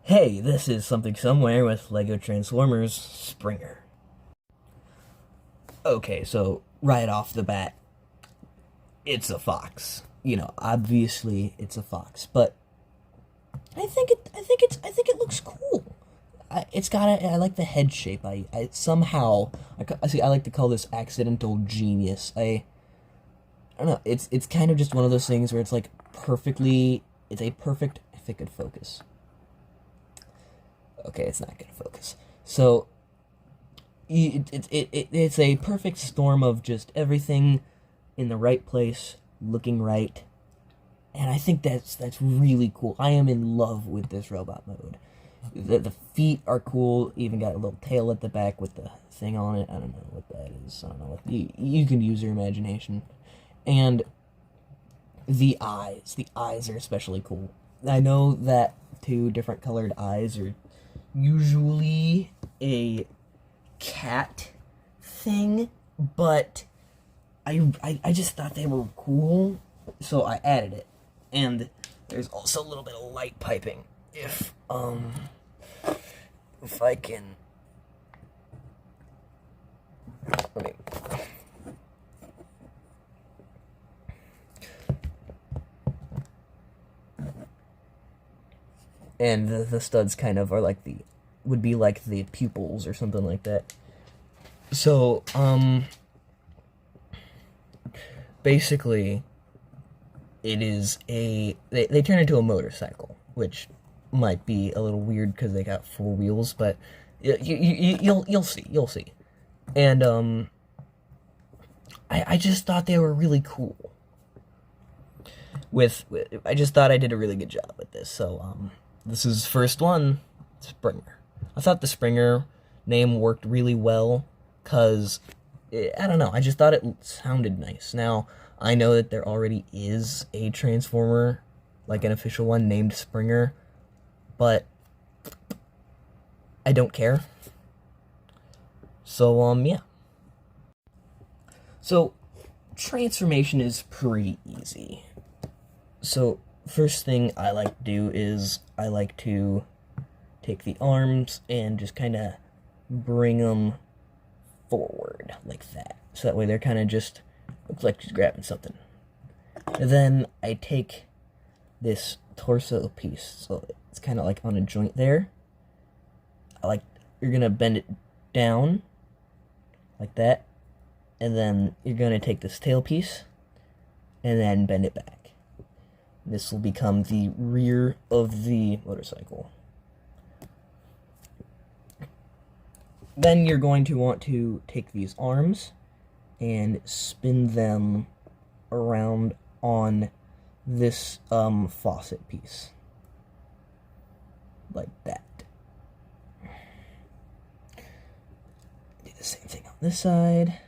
Hey, this is Something Somewhere with LEGO Transformers Springer. Okay, so right off the bat, it's a fox. Obviously it's a fox, but I think it looks cool. I like the head shape. I like to call this accidental genius. I don't know. It's kind of just one of those things where it's like it's a perfect. If it could focus. Okay, it's not gonna focus. So it's a perfect storm of just everything in the right place, looking right, and I think that's really cool. I am in love with this robot mode. The feet are cool. Even got a little tail at the back with the thing on it. I don't know what that is. I don't know what you can use your imagination, and the eyes. The eyes are especially cool. I know that two different colored eyes are usually a cat thing, but I just thought they were cool, so I added it. And there's also a little bit of light piping. If I can, let me. And the studs kind of are like would be like the pupils or something like that. So, basically, it is they turn into a motorcycle, which might be a little weird because they got four wheels, but you'll see. And, I just thought they were really cool. I just thought I did a really good job with this, so, this is first one, Springer. I thought the Springer name worked really well, because, I don't know, I just thought it sounded nice. Now, I know that there already is a Transformer, like an official one, named Springer, but I don't care. So, yeah. So, transformation is pretty easy. So, first thing I like to do is I like to take the arms and just kind of bring them forward like that. So that way they're kind of just, looks like she's grabbing something. And then I take this torso piece, so it's kind of like on a joint there. You're going to bend it down like that. And then you're going to take this tail piece and then bend it back. This will become the rear of the motorcycle. Then you're going to want to take these arms and spin them around on this faucet piece. Like that. Do the same thing on this side.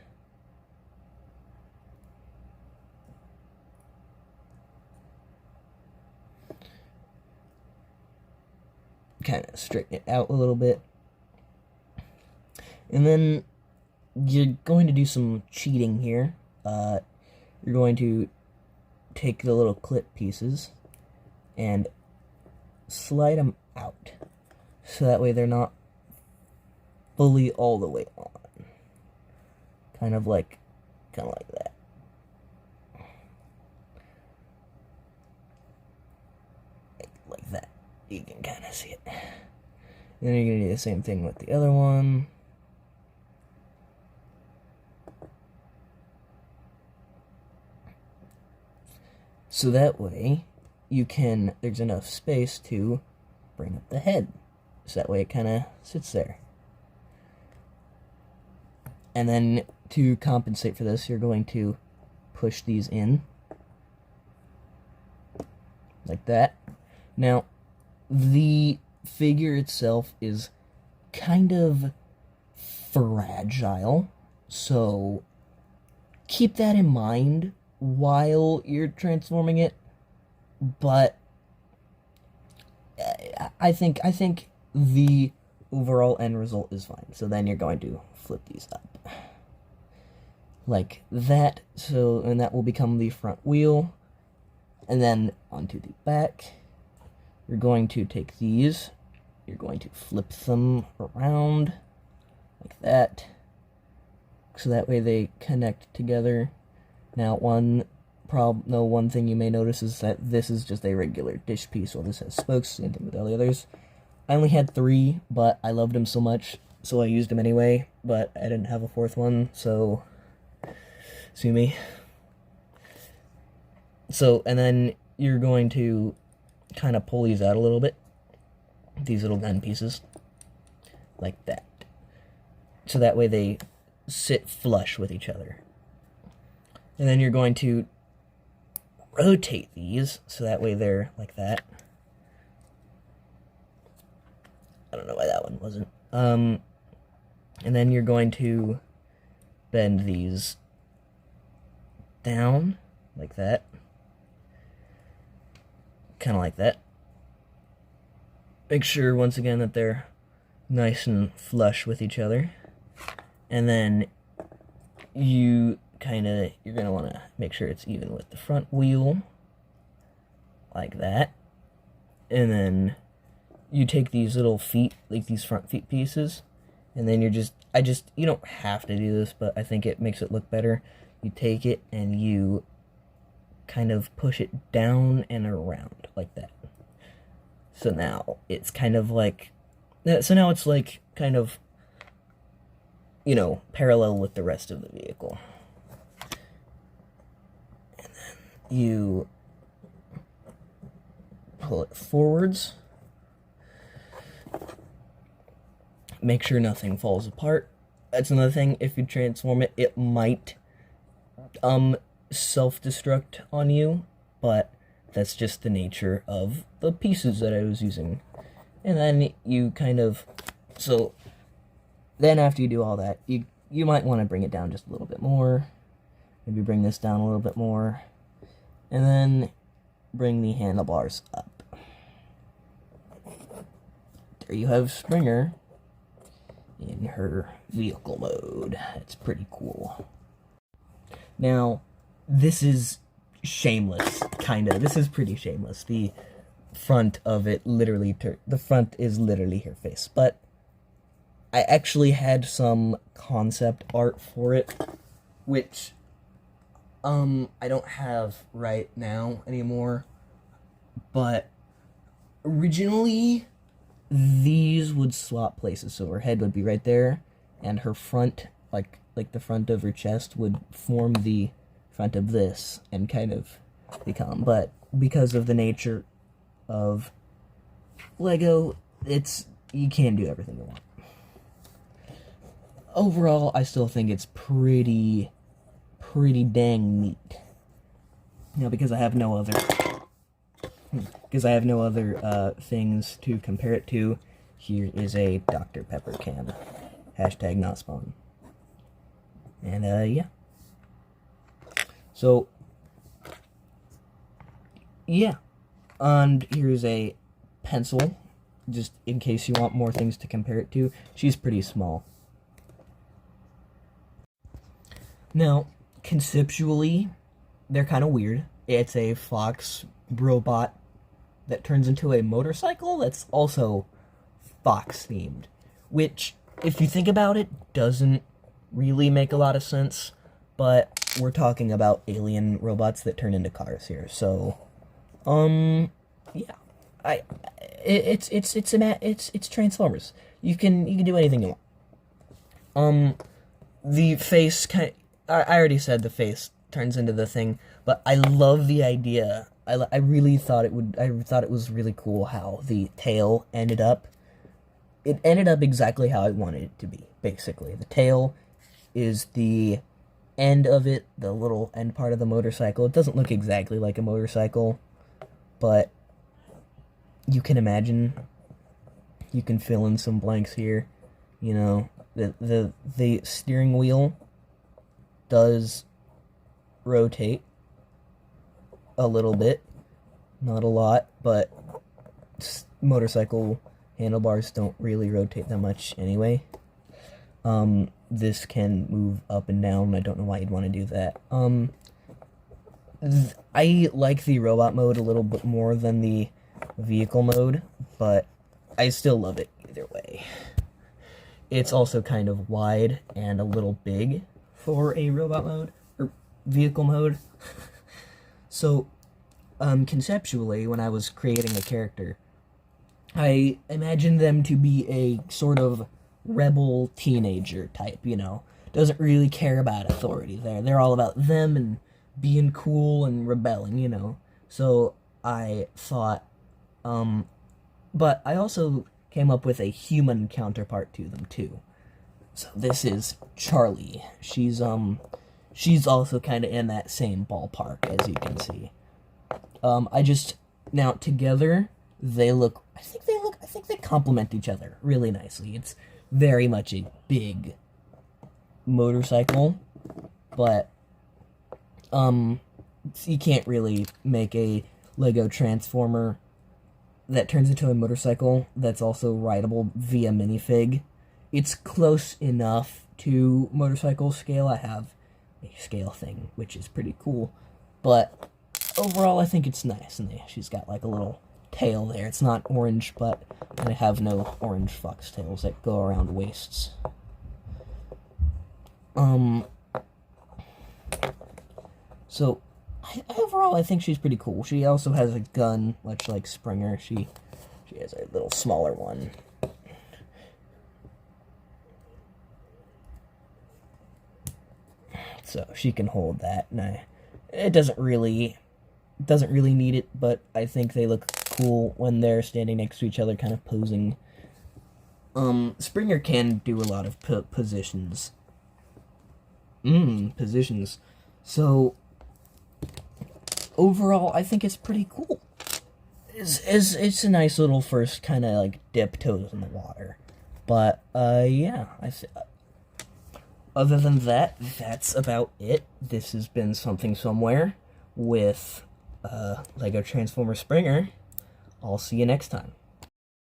Kind of straighten it out a little bit. And then you're going to do some cheating here. You're going to take the little clip pieces and slide them out. So that way they're not fully all the way on. Kind of like that. Like that. You can kind of see it. Then you're going to do the same thing with the other one. So that way, there's enough space to bring up the head. So that way it kind of sits there. And then to compensate for this, you're going to push these in. Like that. Now, the figure itself is kind of fragile, so keep that in mind while you're transforming it. But I think the overall end result is fine. So then you're going to flip these up like that. And that will become the front wheel, and then onto the back. You're going to take these you're going to flip them around like that, so that way they connect together. Now, one thing you may notice is that this is just a regular dish piece, while this has spokes, same thing with all the others. I only had 3, but I loved them so much, so I used them anyway, but I didn't have a 4th one, so sue me. So, and then you're going to kind of pull these out a little bit, these little end pieces, like that. So that way they sit flush with each other. And then you're going to rotate these, so that way they're like that. I don't know why that one wasn't. And then you're going to bend these down, like that. Kind of like that. Make sure, once again, that they're nice and flush with each other. And then you're going to want to make sure it's even with the front wheel, like that. And then you take these little feet, like these front feet pieces, and then you don't have to do this, but I think it makes it look better. You take it and you kind of push it down and around, like that. So now it's kind of like, kind of, parallel with the rest of the vehicle. And then you pull it forwards. Make sure nothing falls apart. That's another thing. If you transform it, it might self-destruct on you, but that's just the nature of the pieces that I was using. And then you then after you do all that, you might want to bring it down just a little bit more. Maybe bring this down a little bit more. And then bring the handlebars up. There you have Springer in her vehicle mode. It's pretty cool. Now, this is shameless, kinda. This is pretty shameless. The front of it the front is literally her face. But I actually had some concept art for it, which I don't have right now anymore. But originally, these would swap places, so her head would be right there, and her front, like the front of her chest, would form the front of this and kind of become. But because of the nature of Lego, you can't do everything you want. Overall, I still think it's pretty dang neat. Because I have no other things to compare it to. Here is a Dr. Pepper can. Hashtag not spawn. And yeah. So yeah. And here's a pencil, just in case you want more things to compare it to. She's pretty small. Now, conceptually, they're kind of weird. It's a Fox robot that turns into a motorcycle that's also Fox themed, which, if you think about it, doesn't really make a lot of sense, but we're talking about alien robots that turn into cars here, so yeah. It's Transformers. You can do anything you want. The face I already said the face turns into the thing, but I love the idea. I really thought it was really cool how the tail ended up. It ended up exactly how I wanted it to be, basically. The tail is the end of it, the little end part of the motorcycle. It doesn't look exactly like a motorcycle, but you can imagine. You can fill in some blanks here. The steering wheel does rotate a little bit, not a lot, but motorcycle handlebars don't really rotate that much anyway. This can move up and down. I don't know why you'd want to do that. I like the robot mode a little bit more than the vehicle mode, but I still love it either way. It's also kind of wide and a little big for a robot mode, or vehicle mode. So, conceptually, when I was creating a character, I imagined them to be a sort of rebel teenager type, you know. Doesn't really care about authority there. They're all about them and being cool and rebelling, you know. So I thought, but I also came up with a human counterpart to them too. So this is Charlie. She's also kind of in that same ballpark, as you can see. Now together, I think they complement each other really nicely. It's very much a big motorcycle, but, you can't really make a Lego Transformer that turns into a motorcycle that's also rideable via minifig. It's close enough to motorcycle scale. I have a scale thing, which is pretty cool, but overall I think it's nice, and she's got like a little tail there. It's not orange, but I have no orange foxtails that go around waists. So overall I think she's pretty cool. She also has a gun, much like Springer. She has a little smaller one. So she can hold that, and it doesn't really need it, but I think they look cool when they're standing next to each other, kind of posing. Springer can do a lot of positions. Positions. So overall, I think it's pretty cool. It's a nice little first kind of like dip toes in the water, but yeah, other than that, that's about it. This has been Something Somewhere with Lego Transformer Springer. I'll see you next time.